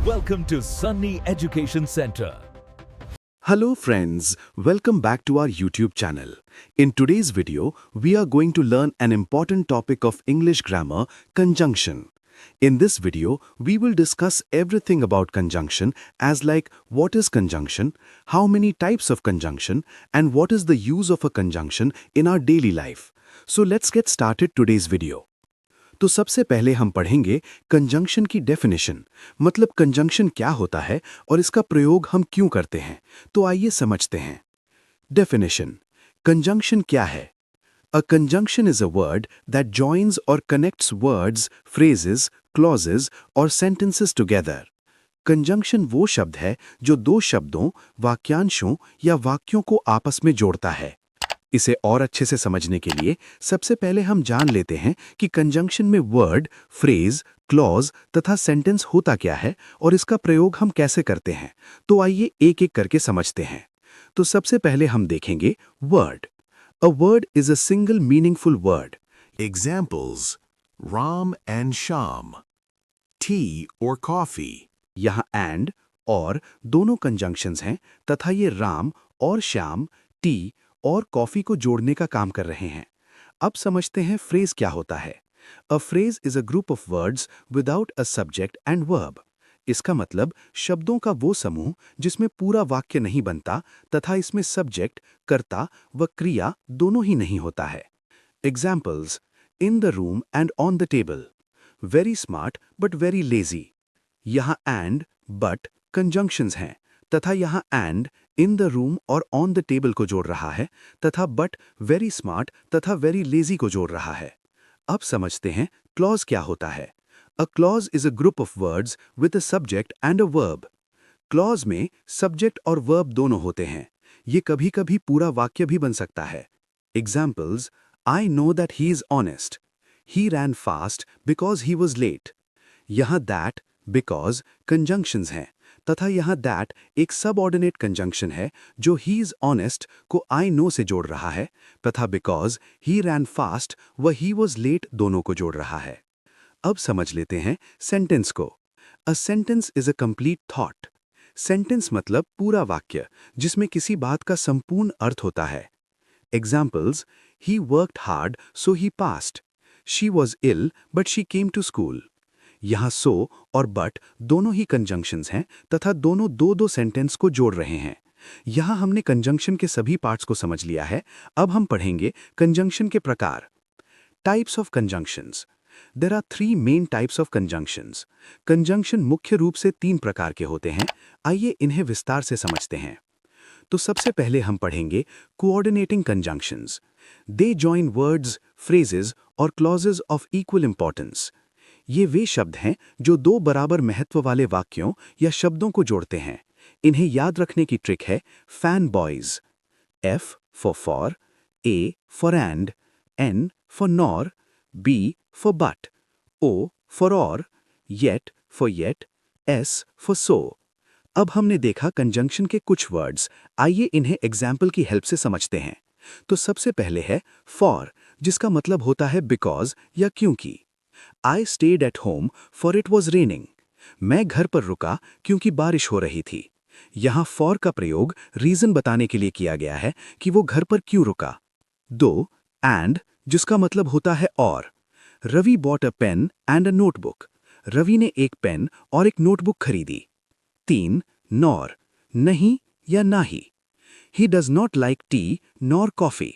Welcome to Sunny Education Center. Hello friends, welcome back to our YouTube channel. In today's video, we are going to learn an important topic of English grammar, conjunction. In this video, we will discuss everything about conjunction as like what is conjunction, how many types of conjunction, and what is the use of a conjunction in our daily life. So let's get started today's video. तो सबसे पहले हम पढ़ेंगे conjunction की definition, मतलब conjunction क्या होता है और इसका प्रयोग हम क्यों करते हैं। तो आइए समझते हैं। डेफिनेशन, कंजंक्शन क्या है? A conjunction is a word that joins और कनेक्ट्स वर्ड्स, फ्रेजेस, क्लॉजेस और सेंटेंसेस टुगेदर। कंजंक्शन वो शब्द है जो दो शब्दों, वाक्यांशों या वाक्यों को आपस में जोड़ता है। इसे और अच्छे से समझने के लिए सबसे पहले हम जान लेते हैं कि कंजंक्शन में वर्ड, फ्रेज, क्लॉज तथा सेंटेंस होता क्या है और इसका प्रयोग हम कैसे करते हैं। तो आइए एक एक करके समझते हैं। तो सबसे पहले हम देखेंगे word. A word is a single meaningful word. Examples: Ram and Sham. Tea or coffee. यहाँ एंड और दोनों कंजंक्शंस हैं तथा ये राम और श्याम, टी और कॉफी को जोड़ने का काम कर रहे हैं। अब समझते हैं फ्रेज क्या होता है। A phrase is a group of words without a subject and verb. इसका मतलब शब्दों का वो समूह जिसमें पूरा वाक्य नहीं बनता तथा इसमें सब्जेक्ट, कर्ता व क्रिया दोनों ही नहीं होता है। Examples: in the room and on the table. Very smart but very lazy. यहाँ एंड, बट कंजंक्शंस हैं तथा यहाँ एंड इन द रूम और ऑन द टेबल को जोड़ रहा है तथा बट वेरी स्मार्ट तथा वेरी लेजी को जोड़ रहा है। अब समझते हैं क्लॉज क्या होता है। A clause is a group of words with a subject and a verb. Clause में सब्जेक्ट और वर्ब दोनों होते हैं। ये कभी कभी पूरा वाक्य भी बन सकता है। Examples: I know that he is honest. He ran fast because he was late. यहाँ दैट, बिकॉज कंजंक्शंस हैं तथा यहाँ दैट एक सबऑर्डिनेट कंजंक्शन है जो ही इज ऑनेस्ट को आई नो से जोड़ रहा है तथा बिकॉज ही रैन फास्ट व ही वॉज लेट दोनों को जोड़ रहा है। अब समझ लेते हैं सेंटेंस को। A sentence is a complete thought. Sentence मतलब पूरा वाक्य जिसमें किसी बात का संपूर्ण अर्थ होता है। Examples: he worked hard so he passed. She was ill but she came to school. यहाँ सो और बट दोनों ही कंजंक्शंस हैं तथा दोनों दो दो सेंटेंस को जोड़ रहे हैं। यहाँ हमने कंजंक्शन के सभी पार्ट्स को समझ लिया है। अब हम पढ़ेंगे कंजंक्शन के प्रकार। Types of conjunctions. There are 3 main types of conjunctions. Conjunction मुख्य रूप से 3 प्रकार के होते हैं। आइए इन्हें विस्तार से समझते हैं। तो सबसे पहले हम पढ़ेंगे coordinating conjunctions. They join words, phrases और क्लॉजेस ऑफ इक्वल इंपॉर्टेंस। ये वे शब्द हैं जो दो बराबर महत्व वाले वाक्यों या शब्दों को जोड़ते हैं। इन्हें याद रखने की ट्रिक है fan boys. F for, A for and, N for nor, B for but, O for or, yet for yet, S for so. अब हमने देखा कंजंक्शन के कुछ वर्ड्स। आइए इन्हें एग्जाम्पल की हेल्प से समझते हैं। तो सबसे पहले है फॉर, जिसका मतलब होता है बिकॉज या क्योंकि। I stayed at home for it was raining. मैं घर पर रुका क्योंकि बारिश हो रही थी। यहाँ फॉर का प्रयोग रीजन बताने के लिए किया गया है कि वो घर पर क्यों रुका। 2. एंड, जिसका मतलब होता है और। Ravi bought a pen and a notebook. Ravi ने एक पेन और एक नोटबुक खरीदी। 3. नॉर, नहीं या ना ही। He does not like tea nor coffee.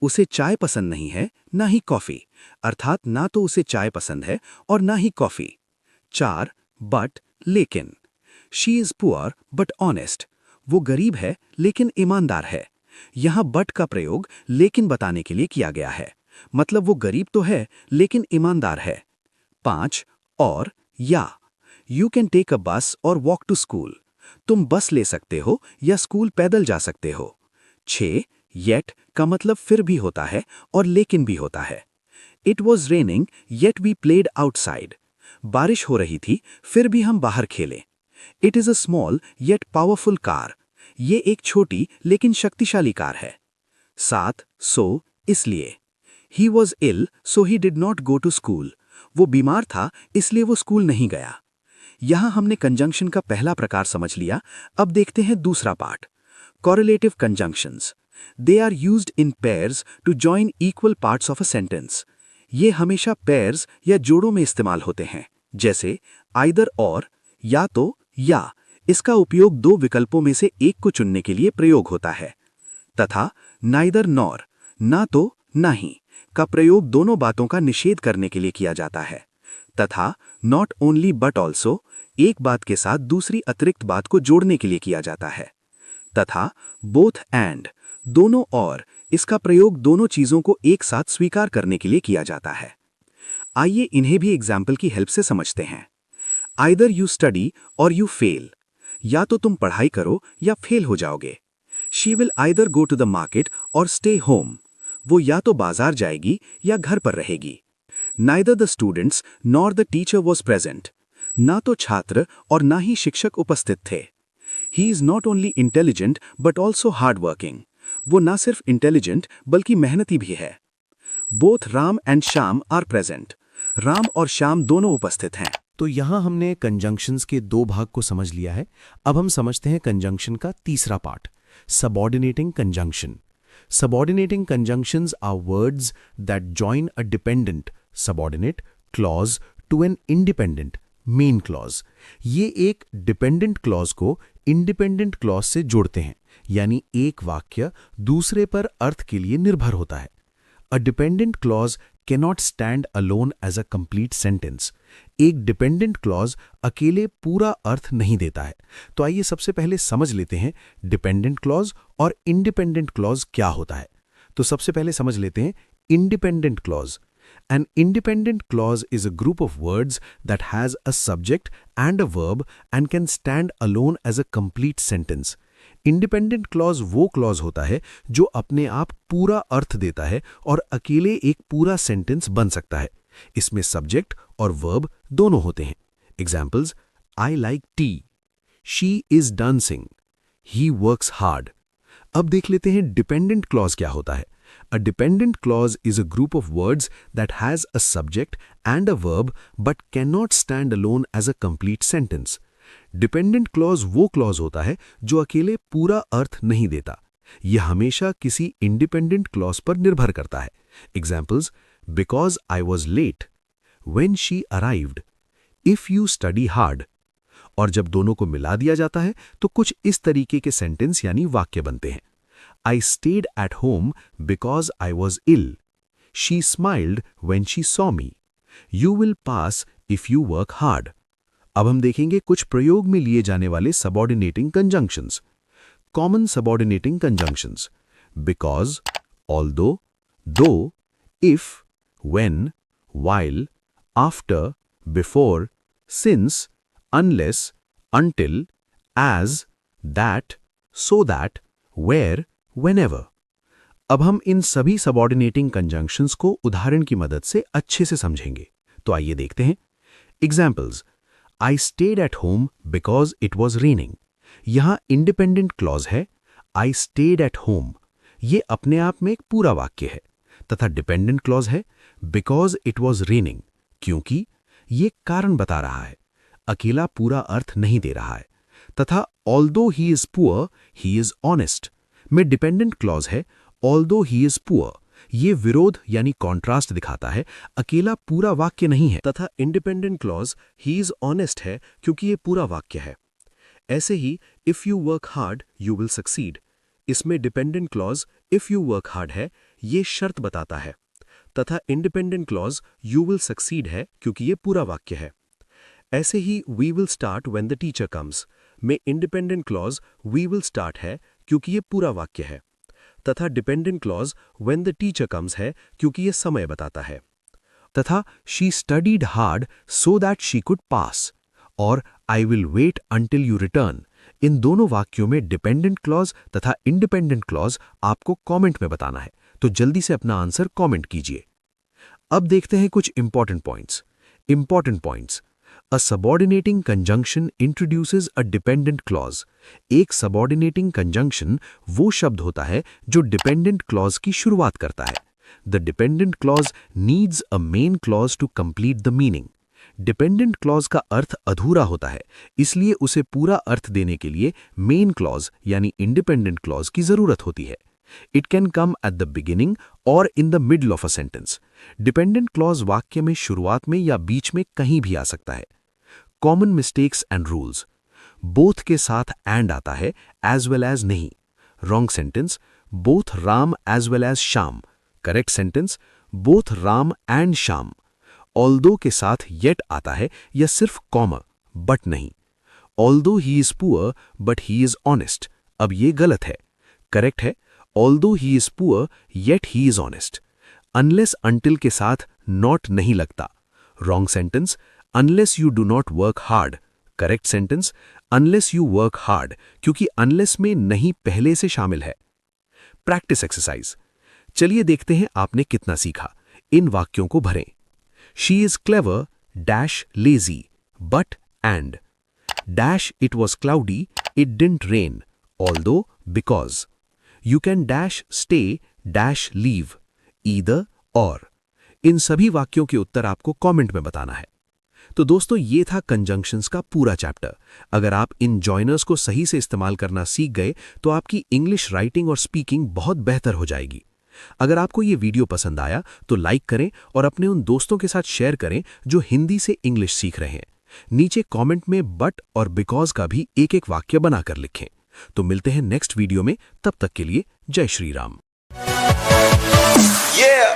उसे चाय पसंद नहीं है ना ही कॉफी, अर्थात ना तो उसे चाय पसंद है और ना ही कॉफी। 4. बट, लेकिन। She is poor but honest. वो गरीब है लेकिन ईमानदार है। यहाँ बट का प्रयोग लेकिन बताने के लिए किया गया है, मतलब वो गरीब तो है लेकिन ईमानदार है। 5. और या। यू कैन टेक अ बस और वॉक टू स्कूल। तुम बस ले सकते हो या स्कूल पैदल जा सकते हो। 6. येट का मतलब फिर भी होता है और लेकिन भी होता है। It was raining yet we played outside. बारिश हो रही थी फिर भी हम बाहर खेले। It is a small yet powerful car. ये एक छोटी लेकिन शक्तिशाली कार है। 7. सो, इसलिए। He was ill so he did not go to school. वो बीमार था इसलिए वो स्कूल नहीं गया। यहाँ हमने कंजंक्शन का पहला प्रकार समझ लिया। अब देखते हैं दूसरा part, correlative conjunctions. They are used in pairs to join equal parts of a sentence. ये हमेशा पेयर्स या जोड़ों में इस्तेमाल होते हैं, जैसे आइदर और, या तो या। इसका उपयोग दो विकल्पों में से एक को चुनने के लिए प्रयोग होता है। तथा नाइदर नॉर, ना तो ना ही, का प्रयोग दोनों बातों का निषेध करने के लिए किया जाता है। तथा नॉट ओनली बट ऑल्सो, एक बात के साथ दूसरी अतिरिक्त बात को जोड़ने के लिए किया जाता है। तथा बोथ एंड, दोनों और, इसका प्रयोग दोनों चीजों को एक साथ स्वीकार करने के लिए किया जाता है। आइए इन्हें भी एग्जाम्पल की हेल्प से समझते हैं। Either you study or you fail, या तो तुम पढ़ाई करो या फेल हो जाओगे। She will either go to the market or stay home, वो या तो बाजार जाएगी या घर पर रहेगी। Neither the students nor the teacher was present, ना तो छात्र और ना ही शिक्षक उपस्थित थे। He is not only intelligent but also hard working, वो ना सिर्फ इंटेलिजेंट बल्कि मेहनती भी है। Both Ram and Shyam are present, Ram और श्याम दोनों उपस्थित हैं। तो यहाँ हमने कंजंक्शंस के दो भाग को समझ लिया है। अब हम समझते हैं कंजंक्शन का तीसरा part, subordinating conjunction. Subordinating conjunctions are words that join a dependent subordinate clause to an independent main clause. ये एक डिपेंडेंट क्लॉज को इंडिपेंडेंट क्लॉज से जोड़ते हैं, यानी एक वाक्य दूसरे पर अर्थ के लिए निर्भर होता है। A dependent clause cannot stand alone as a complete sentence. एक डिपेंडेंट क्लॉज अकेले पूरा अर्थ नहीं देता है। तो आइए सबसे पहले समझ लेते हैं डिपेंडेंट क्लॉज और इंडिपेंडेंट क्लॉज क्या होता है। तो सबसे पहले समझ लेते हैं independent clause. An independent clause is a group of words that has a subject and a verb and can stand alone as a complete sentence. Independent clause वो क्लॉज होता है जो अपने आप पूरा अर्थ देता है और अकेले एक पूरा सेंटेंस बन सकता है। इसमें सब्जेक्ट और वर्ब दोनों होते हैं। Examples, I like T, she is dancing, he works hard. अब देख लेते हैं डिपेंडेंट क्लॉज क्या होता है। A dependent clause is a group of words that has a subject and a verb but cannot stand alone as a complete sentence. Dependent clause वो clause होता है जो अकेले पूरा अर्थ नहीं देता। यह हमेशा किसी इंडिपेंडेंट क्लॉज पर निर्भर करता है। Examples, because I was late, when she arrived, if you study hard. और जब दोनों को मिला दिया जाता है तो कुछ इस तरीके के सेंटेंस यानी वाक्य बनते हैं। I stayed at home because I was ill, she smiled when she saw me, you will pass if you work hard. अब हम देखेंगे कुछ प्रयोग में लिए जाने वाले subordinating conjunctions. Common subordinating conjunctions, because, although, though, if, when, while, after, before, since, unless, until, as, that, so that, where, whenever. अब हम इन सभी सबऑर्डिनेटिंग कंजंक्शंस को उदाहरण की मदद से अच्छे से समझेंगे। तो आइए देखते हैं। Examples, I stayed at home because it was raining. यहाँ इंडिपेंडेंट क्लॉज है I stayed at home. ये अपने आप में एक पूरा वाक्य है। तथा डिपेंडेंट क्लॉज है because it was raining, क्योंकि ये कारण बता रहा है, अकेला पूरा अर्थ नहीं दे रहा है। तथा although he is poor, he is honest में डिपेंडेंट क्लॉज है although he is poor. ये विरोध यानी कॉन्ट्रास्ट दिखाता है, अकेला पूरा वाक्य नहीं है। तथा independent clause he is honest है क्योंकि ये पूरा वाक्य है। ऐसे ही if you work hard you will succeed, इसमें dependent clause if you work hard है, ये शर्त बताता है। तथा independent clause you will succeed है क्योंकि ये पूरा वाक्य है। ऐसे ही we will start when the teacher comes में independent clause we will start है क्योंकि ये पूरा वाक्य है। तथा dependent clause when the teacher comes है क्योंकि ये समय बताता है। तथा she studied hard so that she could pass और I will wait until you return, इन दोनों वाक्यों में डिपेंडेंट क्लॉज तथा इंडिपेंडेंट क्लॉज आपको कमेंट में बताना है, तो जल्दी से अपना आंसर कमेंट कीजिए। अब देखते हैं कुछ important points. A subordinating conjunction introduces a dependent clause. एक subordinating conjunction वो शब्द होता है जो dependent clause की शुरुआत करता है। The dependent clause needs a main clause to complete the meaning. Dependent clause का अर्थ अधूरा होता है, इसलिए उसे पूरा अर्थ देने के लिए मेन क्लॉज यानी इंडिपेंडेंट क्लॉज की जरूरत होती है। It can come at the beginning or in the middle of a sentence. Dependent clause वाक्य में शुरुआत में या बीच में कहीं भी आ सकता है। Common mistakes and rules. Both के साथ एंड आता है, एज वेल एज नहीं। Wrong sentence, both Ram as well as Shyam. Correct sentence, both Ram and Shyam. Although के साथ येट आता है या सिर्फ कॉमा, बट नहीं। Although he is poor but he is honest. अब ये गलत है। करेक्ट है, although he is poor yet he is honest. Unless until के साथ नॉट नहीं लगता। Wrong sentence, unless you do not work hard. Correct sentence, unless you work hard, क्योंकि अनलेस में नहीं पहले से शामिल है। Practice exercise. चलिए देखते हैं आपने कितना सीखा। इन वाक्यों को भरें। She is clever dash lazy but and dash it was cloudy it didn't rain although because you can dash stay dash leave either और। इन सभी वाक्यों के उत्तर आपको कमेंट में बताना है। तो दोस्तों, ये था कंजंक्शंस का पूरा चैप्टर। अगर आप इन जॉइनर्स को सही से इस्तेमाल करना सीख गए तो आपकी इंग्लिश राइटिंग और स्पीकिंग बहुत बेहतर हो जाएगी। अगर आपको ये वीडियो पसंद आया तो लाइक करें और अपने उन दोस्तों के साथ शेयर करें जो हिंदी से इंग्लिश सीख रहे हैं। नीचे कमेंट में बट और बिकॉज का भी एक एक वाक्य बनाकर लिखें। तो मिलते हैं नेक्स्ट वीडियो में, तब तक के लिए जय श्री राम। Yeah.